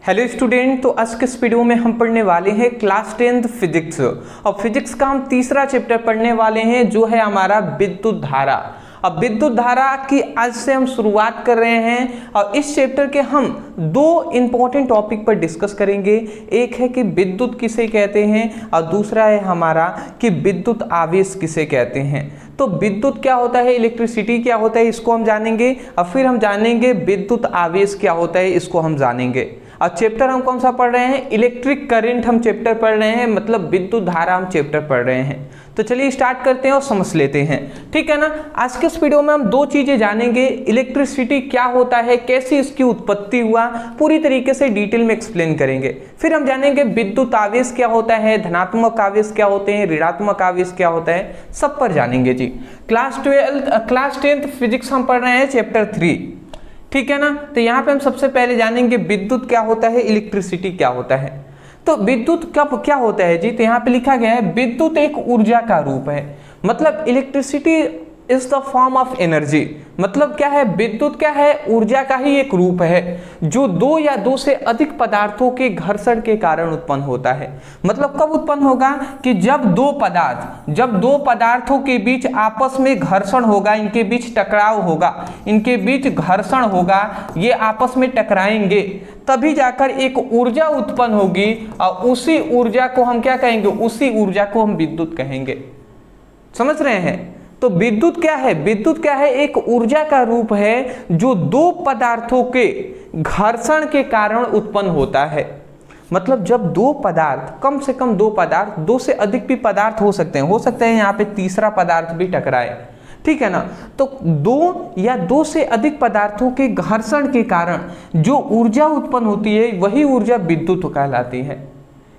Hello student, तो आज के इस वीडियो में हम पढ़ने वाले हैं क्लास 10th फिजिक्स। और फिजिक्स का हम तीसरा चैप्टर पढ़ने वाले हैं जो है हमारा विद्युत धारा। अब विद्युत धारा की आज से हम शुरुआत कर रहे हैं और इस चैप्टर के हम दो इंपॉर्टेंट टॉपिक पर डिस्कस करेंगे। एक है कि विद्युत किसे कहते हैं और दूसरा है हमारा कि विद्युत आवेश किसे कहते हैं। तो विद्युत क्या होता है, इलेक्ट्रिसिटी क्या होता है, इसको हम जानेंगे और फिर हम जानेंगे विद्युत आवेश क्या होता है, इसको हम जानेंगे। और चैप्टर हम कौन सा पढ़ रहे हैं, इलेक्ट्रिक करंट हम चैप्टर पढ़ रहे हैं, मतलब विद्युत धारा हम चैप्टर पढ़ रहे हैं। तो चलिए स्टार्ट करते हैं और समझ लेते हैं, ठीक है ना। आज के इस वीडियो में हम दो चीजें जानेंगे, इलेक्ट्रिसिटी क्या होता है, कैसे इसकी उत्पत्ति हुआ, पूरी तरीके से डिटेल में एक्सप्लेन करेंगे। फिर हम जानेंगे विद्युत आवेश क्या होता है, धनात्मक आवेश क्या होते हैं, ऋणात्मक आवेश क्या होता है, सब पर जानेंगे जी। क्लास 10th फिजिक्स हम पढ़ रहे हैं चैप्टर 3, ठीक है ना। तो यहाँ पे हम सबसे पहले जानेंगे विद्युत क्या होता है, इलेक्ट्रिसिटी क्या होता है। तो विद्युत क्या होता है जी, तो यहाँ पे लिखा गया है विद्युत एक ऊर्जा का रूप है, मतलब electricity is the form of energy. मतलब क्या है, विद्युत क्या है, ऊर्जा का ही एक रूप है जो दो या दो से अधिक पदार्थों के घर्षण के कारण उत्पन्न होता है। मतलब कब उत्पन्न होगा कि जब दो पदार्थों के बीच आपस में घर्षण होगा, इनके बीच टकराव होगा, इनके बीच घर्षण होगा, ये आपस में टकराएंगे, तभी जाकर एक ऊर्जा उत्पन्न होगी और उसी ऊर्जा को हम क्या कहेंगे, उसी ऊर्जा को हम विद्युत कहेंगे। समझ रहे हैं। तो विद्युत क्या है, एक ऊर्जा का रूप है जो दो पदार्थों के घर्षण के कारण उत्पन्न होता है। मतलब जब दो पदार्थ, कम से कम दो पदार्थ, दो से अधिक भी पदार्थ हो सकते हैं यहाँ पे तीसरा पदार्थ भी टकराए, ठीक है ना। तो दो या दो से अधिक पदार्थों के घर्षण के कारण जो ऊर्जा उत्पन्न होती है वही ऊर्जा विद्युत कहलाती है।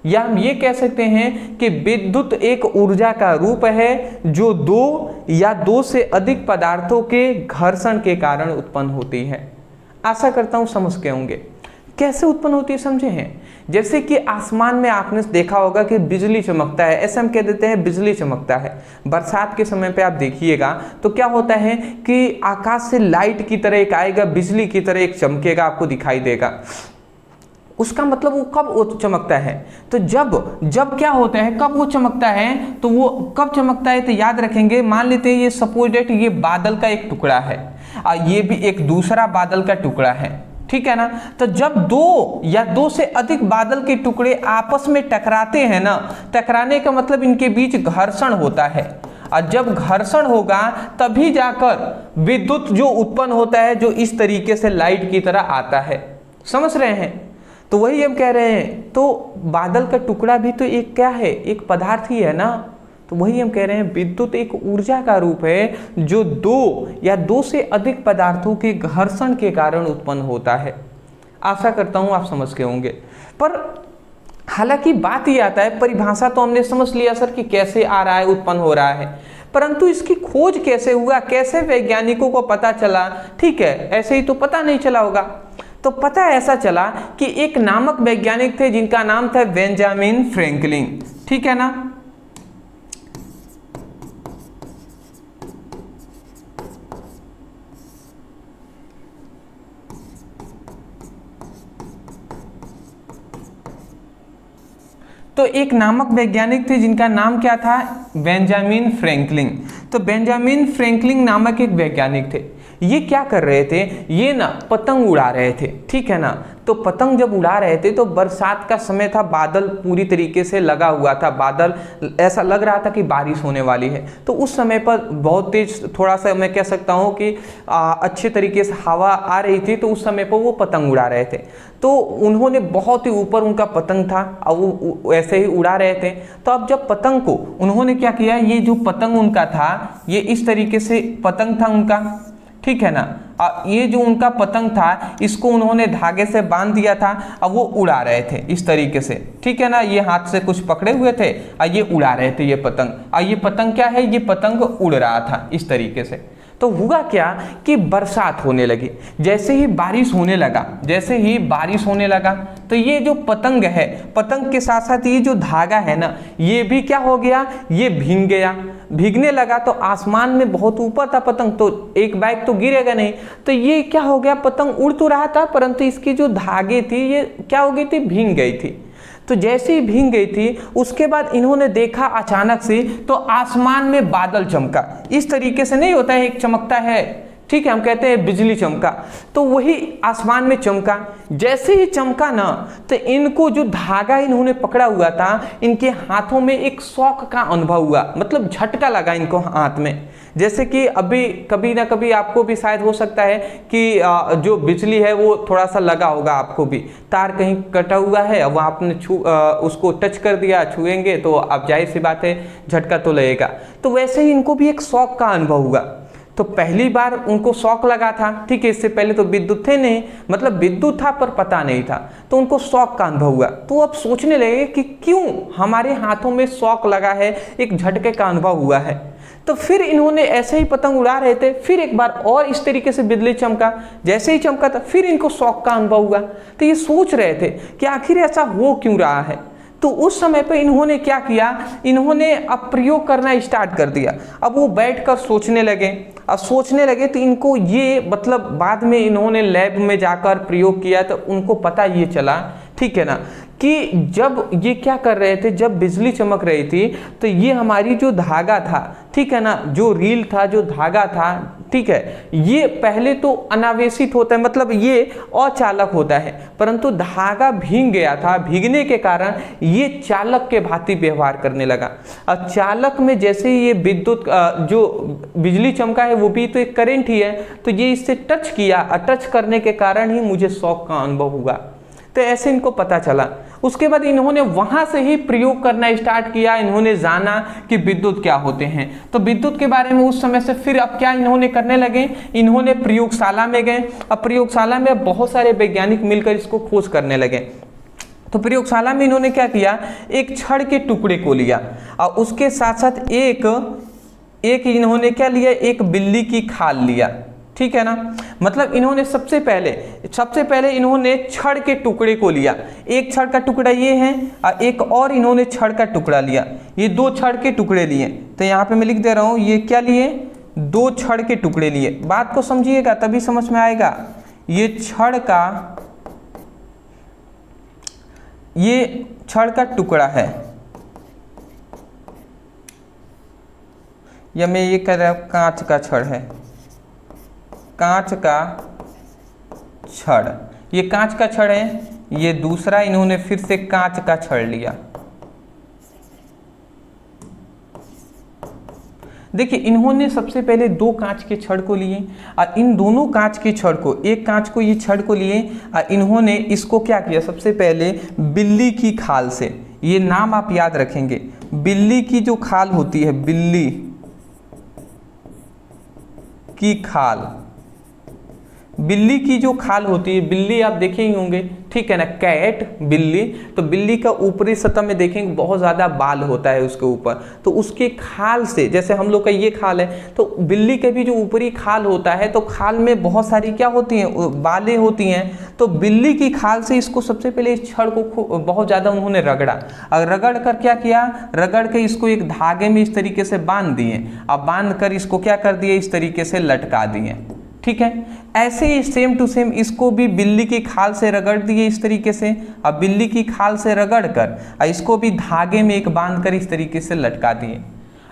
या हम ये कह सकते हैं कि विद्युत एक ऊर्जा का रूप है जो दो या दो से अधिक पदार्थों के घर्षण के कारण उत्पन्न होती है। आशा करता हूं समझ गए होंगे। कैसे उत्पन्न होती है समझे हैं। जैसे कि आसमान में आपने देखा होगा कि बिजली चमकता है, ऐसे हम कह देते हैं बिजली चमकता है। बरसात के समय पे आप देखिएगा तो क्या होता है कि आकाश से लाइट की तरह एक आएगा, बिजली की तरह एक चमकेगा, आपको दिखाई देगा। उसका मतलब वो कब चमकता है, तो जब क्या होता है, कब वो चमकता है, तो वो कब चमकता है तो याद रखेंगे। मान लेते हैं ये सपोज डेट ये बादल का एक टुकड़ा है और ये भी एक दूसरा बादल का टुकड़ा है, ठीक है ना। तो जब दो या दो से अधिक बादल के टुकड़े आपस में टकराते हैं ना, टकराने का मतलब इनके बीच घर्षण होता है और जब घर्षण होगा तभी जाकर विद्युत जो उत्पन्न होता है, जो इस तरीके से लाइट की तरह आता है। समझ रहे हैं। तो वही हम कह रहे हैं, तो बादल का टुकड़ा भी तो एक क्या है, एक पदार्थ ही है ना। तो वही हम कह रहे हैं विद्युत एक ऊर्जा का रूप है जो दो या दो से अधिक पदार्थों के घर्षण के कारण उत्पन्न होता है। आशा करता हूं आप समझ गए होंगे। पर हालांकि बात ये आता है, परिभाषा तो हमने समझ लिया सर कि कैसे आ रहा है, उत्पन्न हो रहा है, परंतु इसकी खोज कैसे हुआ, कैसे वैज्ञानिकों को पता चला, ठीक है, ऐसे ही तो पता नहीं चला होगा। तो पता ऐसा चला कि एक नामक वैज्ञानिक थे जिनका नाम था बेंजामिन फ्रैंकलिन, ठीक है ना। तो एक नामक वैज्ञानिक थे जिनका नाम क्या था, बेंजामिन फ्रैंकलिन। तो बेंजामिन फ्रैंकलिन नामक एक वैज्ञानिक थे। ये क्या कर रहे थे, ये ना पतंग उड़ा रहे थे, ठीक है ना। तो पतंग जब उड़ा रहे थे तो बरसात का समय था, बादल पूरी तरीके से लगा हुआ था, बादल ऐसा लग रहा था कि बारिश होने वाली है। तो उस समय पर बहुत तेज, थोड़ा सा मैं कह सकता हूँ कि अच्छे तरीके से हवा आ रही थी, तो उस समय पर वो पतंग उड़ा रहे थे। तो उन्होंने बहुत ही ऊपर उनका पतंग था और वो ऐसे ही उड़ा रहे थे। तो अब जब पतंग को उन्होंने क्या किया, ये जो पतंग उनका था, ये इस तरीके से पतंग था उनका, ठीक है ना। ये जो उनका पतंग था इसको उन्होंने धागे से बांध दिया था और वो उड़ा रहे थे इस तरीके से, ठीक है ना। ये हाथ से कुछ पकड़े हुए थे और ये उड़ा रहे थे ये पतंग। और ये पतंग क्या है, ये पतंग उड़ रहा था इस तरीके से। तो हुआ क्या कि बरसात होने लगी, जैसे ही बारिश होने लगा तो ये जो पतंग है, पतंग के साथ साथ ये जो धागा है ना, ये भी क्या हो गया, ये भीग गया। भीगने लगा तो आसमान में बहुत ऊपर था पतंग, तो एक बैग तो गिरेगा नहीं, तो ये क्या हो गया, पतंग उड़ तो रहा था परंतु इसकी जो धागे थी ये क्या हो गई थी, भीग गई थी। तो जैसे ही भीग गई थी उसके बाद इन्होंने देखा अचानक से तो आसमान में बादल चमका। इस तरीके से नहीं होता है, एक चमकता है, ठीक है, हम कहते हैं बिजली चमका, तो वही आसमान में चमका। जैसे ही चमका ना तो इनको जो धागा इन्होंने पकड़ा हुआ था इनके हाथों में एक शॉक का अनुभव हुआ, मतलब झटका लगा इनको हाथ में। जैसे कि अभी कभी ना कभी आपको भी शायद हो सकता है कि जो बिजली है वो थोड़ा सा लगा होगा, आपको भी तार कहीं कटा हुआ है, अब आपने उसको टच कर दिया, छुएंगे तो अब जाहिर सी बात है झटका तो लगेगा। तो वैसे ही इनको भी एक शॉक का अनुभव हुआ। तो पहली बार उनको शॉक लगा था, ठीक है, इससे पहले तो विद्युत थे नहीं, मतलब विद्युत था पर पता नहीं था, तो उनको शॉक का अनुभव हुआ। तो अब सोचने लगे कि क्यों हमारे हाथों में शॉक लगा है, एक झटके का अनुभव हुआ है। तो फिर इन्होंने ऐसे ही पतंग उड़ा रहे थे, फिर एक बार और इस तरीके से बिजली चमका, जैसे ही चमका था फिर इनको शॉक का अनुभव हुआ। तो ये सोच रहे थे कि आखिर ऐसा हो क्यों रहा है। तो उस समय पे इन्होंने क्या किया, इन्होंने अब प्रयोग करना स्टार्ट कर दिया। अब वो बैठकर सोचने लगे, अब सोचने लगे तो इनको ये मतलब बाद में इन्होंने लैब में जाकर प्रयोग किया तो उनको पता ये चला, ठीक है ना, कि जब ये क्या कर रहे थे, जब बिजली चमक रही थी तो ये हमारी जो धागा था, ठीक है ना, जो रील था, जो धागा था, ठीक है, ये पहले तो अनावेशित होता है, मतलब ये अचालक होता है, परंतु धागा भीग गया था, भीगने के कारण ये चालक के भांति व्यवहार करने लगा। और चालक में जैसे ही ये विद्युत जो बिजली चमका है वो भी तो एक करंट ही है, तो ये इससे टच किया और टच करने के कारण ही मुझे शॉक का अनुभव हुआ। तो ऐसे इनको पता चला। उसके बाद इन्होंने वहां से ही प्रयोग करना स्टार्ट किया, इन्होंने जाना कि विद्युत क्या होते हैं। तो विद्युत के बारे में उस समय से फिर अब क्या इन्होंने करने लगे, इन्होंने प्रयोगशाला में गए। अब प्रयोगशाला में बहुत सारे वैज्ञानिक मिलकर इसको खोज करने लगे। तो प्रयोगशाला में इन्होंने क्या किया, एक छड़ के टुकड़े को लिया और उसके साथ साथ एक इन्होंने क्या लिया, एक बिल्ली की खाल लिया, ठीक है ना। मतलब इन्होंने सबसे पहले इन्होंने छड़ के टुकड़े को लिया, एक छड़ का टुकड़ा ये है और एक और इन्होंने छड़ का टुकड़ा लिया, ये दो छड़ के टुकड़े लिए। तो यहाँ पे मैं लिख दे रहा हूँ, ये क्या लिए, दो छड़ के टुकड़े लिए। बात को समझिएगा तभी समझ में आएगा। ये छड़ का टुकड़ा है, या मैं ये कह रहा हूँ कांच का छड़ है, कांच का छड़, ये कांच का छड़ है। ये दूसरा इन्होंने फिर से कांच का छड़ लिया। देखिए इन्होंने सबसे पहले दो कांच के छड़ को लिए और इन दोनों कांच के छड़ को, एक कांच को ये छड़ को लिए और इन्होंने इसको क्या किया, सबसे पहले बिल्ली की खाल से, ये नाम आप याद रखेंगे, बिल्ली की जो खाल होती है, बिल्ली की खाल, बिल्ली की जो खाल होती है, बिल्ली आप देखे ही होंगे, ठीक है ना, कैट, बिल्ली, तो बिल्ली का ऊपरी सतह में देखेंगे बहुत ज़्यादा बाल होता है उसके ऊपर, तो उसके खाल से, जैसे हम लोग का ये खाल है, तो बिल्ली के भी जो ऊपरी खाल होता है, तो खाल में बहुत सारी क्या होती हैं, बालें होती हैं। तो बिल्ली की खाल से इसको सबसे पहले इस छड़ को बहुत ज़्यादा उन्होंने रगड़ा, और रगड़ कर क्या किया, रगड़ के इसको एक धागे में इस तरीके से बांध दिए, अब बांध कर इसको क्या कर दिए, इस तरीके से लटका दिए, ठीक है। ऐसे ही सेम टू सेम इसको भी बिल्ली की खाल से रगड़ दिए इस तरीके से, अब बिल्ली की खाल से रगड़ कर इसको भी धागे में एक बांध कर इस तरीके से लटका दिए।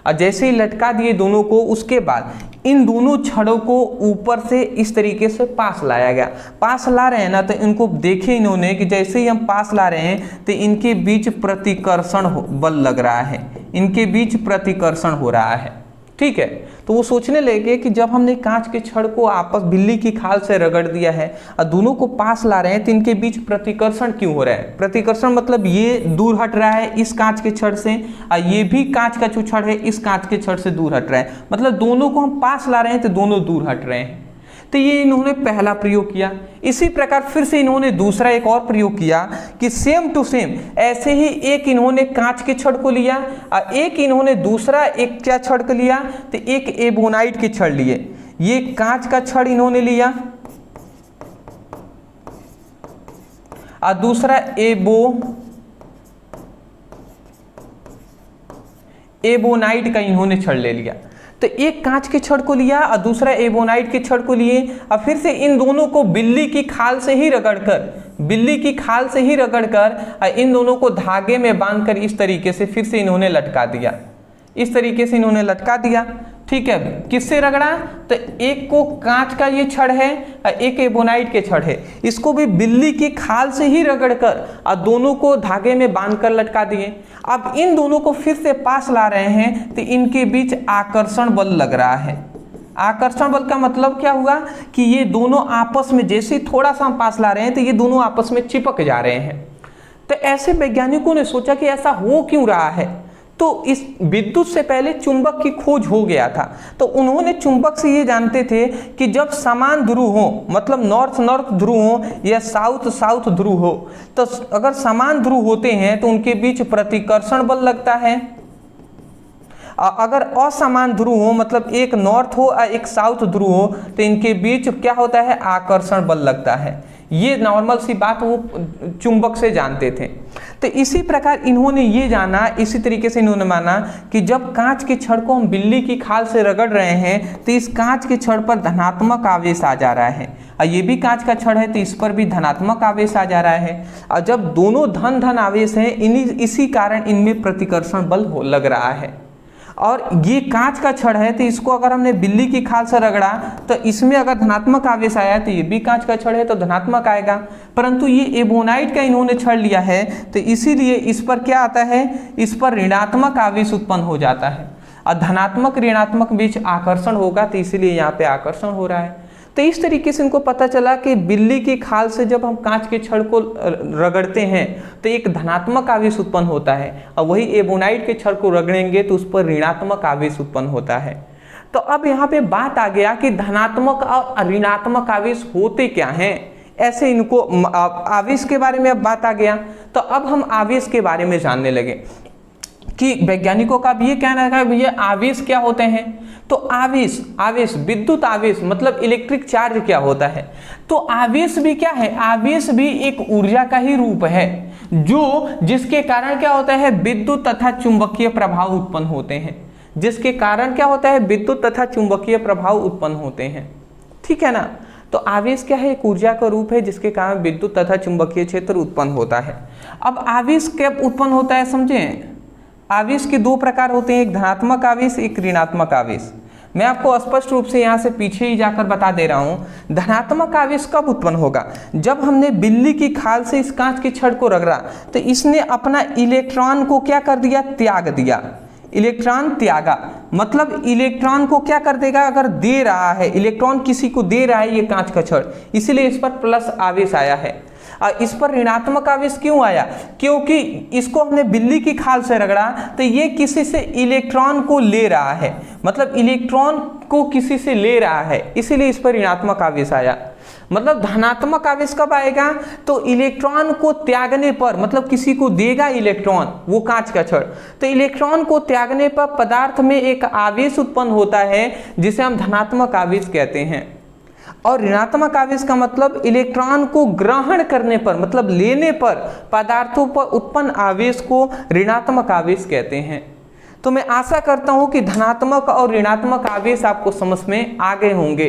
और जैसे ही लटका दिए दोनों को, उसके बाद इन दोनों छड़ों को ऊपर से इस तरीके से पास लाया गया। पास ला रहे हैं ना, तो इनको देखे इन्होंने कि जैसे ही हम पास ला रहे हैं तो इनके बीच प्रतिकर्षण बल लग रहा है, इनके बीच प्रतिकर्षण हो रहा है, ठीक है। तो वो सोचने लगे कि जब हमने कांच के छड़ को आपस बिल्ली की खाल से रगड़ दिया है और दोनों को पास ला रहे हैं, तो इनके बीच प्रतिकर्षण क्यों हो रहा है। प्रतिकर्षण मतलब ये दूर हट रहा है इस कांच के छड़ से, और ये भी कांच का जो छड़ है इस कांच के छड़ से दूर हट रहा है, मतलब दोनों को हम पास ला रहे हैं तो दोनों दूर हट रहे हैं। तो ये इन्होंने पहला प्रयोग किया। इसी प्रकार फिर से इन्होंने दूसरा एक और प्रयोग किया कि सेम टू सेम ऐसे ही एक इन्होंने कांच के छड़ को लिया और एक इन्होंने दूसरा एक क्या छड़ को लिया, तो एक एबोनाइट के छड़ लिए। ये कांच का छड़ इन्होंने लिया और दूसरा एबोनाइट का इन्होंने छड़ ले लिया। तो एक कांच के छड़ को लिया और दूसरा एबोनाइट के छड़ को लिए और फिर से इन दोनों को बिल्ली की खाल से ही रगड़कर इन दोनों को धागे में बांधकर इस तरीके से फिर से इन्होंने लटका दिया। इस तरीके से इन्होंने लटका दिया। ठीक है, किससे रगड़ा? तो एक को कांच का ये छड़ है और एक एबोनाइट के छड़ है, इसको भी बिल्ली की खाल से ही रगड़कर और दोनों को धागे में बांधकर लटका दिए। अब इन दोनों को फिर से पास ला रहे हैं तो इनके बीच आकर्षण बल लग रहा है। आकर्षण बल का मतलब क्या हुआ कि ये दोनों आपस में जैसे थोड़ा सा हम पास ला रहे हैं तो ये दोनों आपस में चिपक जा रहे हैं। तो ऐसे वैज्ञानिकों ने सोचा कि ऐसा हो क्यों रहा है। तो इस विद्युत से पहले चुंबक की खोज हो गया था। तो उन्होंने चुंबक से ये जानते थे कि जब समान ध्रुव हो, मतलब नॉर्थ नॉर्थ ध्रुव हो या साउथ साउथ ध्रुव हो, तो अगर समान ध्रुव होते हैं तो उनके बीच प्रतिकर्षण बल लगता है। अगर असमान ध्रुव हो, मतलब एक नॉर्थ हो और एक साउथ ध्रुव हो, तो इनके बीच क्या होता है? आकर्षण बल लगता है। ये नॉर्मल सी बात वो चुंबक से जानते थे। तो इसी प्रकार इन्होंने ये जाना, इसी तरीके से इन्होंने माना कि जब कांच के छड़ को हम बिल्ली की खाल से रगड़ रहे हैं तो इस कांच के छड़ पर धनात्मक आवेश आ जा रहा है और ये भी कांच का छड़ है तो इस पर भी धनात्मक आवेश आ जा रहा है। और जब दोनों धन धन आवेश हैं, इसी कारण इनमें प्रतिकर्षण बल लग रहा है। और ये कांच का छड़ है तो इसको अगर हमने बिल्ली की खाल से रगड़ा तो इसमें अगर धनात्मक आवेश आया तो ये भी कांच का छड़ है तो धनात्मक आएगा। परंतु ये एबोनाइट का इन्होंने छड़ लिया है तो इसीलिए इस पर क्या आता है? इस पर ऋणात्मक आवेश उत्पन्न हो जाता है और धनात्मक ऋणात्मक बीच आकर्षण होगा तो इसीलिए यहाँ पे आकर्षण हो रहा है। तो इस तरीके से इनको पता चला कि बिल्ली की खाल से जब हम कांच के छड़ को रगड़ते हैं तो एक धनात्मक आवेश उत्पन्न होता है और वही एबोनाइट के छड़ को रगड़ेंगे तो उस पर ऋणात्मक आवेश उत्पन्न होता है। तो अब यहाँ पे बात आ गया कि धनात्मक और ऋणात्मक आवेश होते क्या हैं। ऐसे इनको आवेश के बारे में अब बात आ गया। तो अब हम आवेश के बारे में जानने लगे कि वैज्ञानिकों का भी ये कहना है भैया आवेश क्या होते हैं। तो आवेश विद्युत आवेश मतलब इलेक्ट्रिक चार्ज क्या होता है। तो आवेश भी क्या है? आवेश भी एक ऊर्जा का ही रूप है जिसके कारण क्या होता है? विद्युत तथा चुंबकीय प्रभाव उत्पन्न होते हैं। जिसके कारण क्या होता है? विद्युत तथा चुंबकीय प्रभाव उत्पन्न होते हैं। ठीक है ना। तो आवेश क्या है? एक ऊर्जा का रूप है जिसके कारण विद्युत तथा चुंबकीय क्षेत्र उत्पन्न होता है। अब आवेश कब उत्पन्न होता है समझें। आवेश के दो प्रकार होते हैं, एक धनात्मक आवेश, एक ऋणात्मक आवेश। मैं आपको स्पष्ट रूप से यहाँ से पीछे ही जाकर बता दे रहा हूँ। धनात्मक आवेश कब उत्पन्न होगा? जब हमने बिल्ली की खाल से इस कांच के छड़ को रगड़ा तो इसने अपना इलेक्ट्रॉन को क्या कर दिया? त्याग दिया। इलेक्ट्रॉन त्यागा मतलब इलेक्ट्रॉन को क्या कर देगा? अगर दे रहा है, इलेक्ट्रॉन किसी को दे रहा है ये कांच का छड़, इसीलिए इस पर प्लस आवेश आया है। और इस पर ऋणात्मक आवेश क्यों आया? क्योंकि इसको हमने बिल्ली की खाल से रगड़ा तो ये किसी से इलेक्ट्रॉन को ले रहा है, मतलब इलेक्ट्रॉन को किसी से ले रहा है, इसीलिए इस पर ऋणात्मक आवेश आया। मतलब धनात्मक आवेश कब आएगा? तो इलेक्ट्रॉन को त्यागने पर, मतलब किसी को देगा इलेक्ट्रॉन वो कांच का छड़, तो इलेक्ट्रॉन को त्यागने पर पदार्थ में एक आवेश उत्पन्न होता है जिसे हम धनात्मक आवेश कहते हैं। और ऋणात्मक आवेश का मतलब इलेक्ट्रॉन को ग्रहण करने पर, मतलब लेने पर पदार्थों पर उत्पन्न आवेश को ऋणात्मक आवेश कहते हैं। तो मैं आशा करता हूं कि धनात्मक और ऋणात्मक आवेश आपको समझ में आ गए होंगे।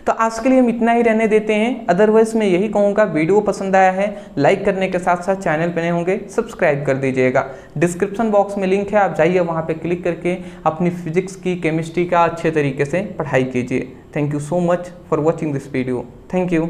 तो आज के लिए हम इतना ही रहने देते हैं। अदरवाइज मैं यही कहूँगा, वीडियो पसंद आया है लाइक करने के साथ साथ चैनल पर नए होंगे सब्सक्राइब कर दीजिएगा। डिस्क्रिप्शन बॉक्स में लिंक है, आप जाइए वहाँ पे क्लिक करके अपनी फिजिक्स की, केमिस्ट्री का अच्छे तरीके से पढ़ाई कीजिए। Thank you so much for watching this video. Thank you.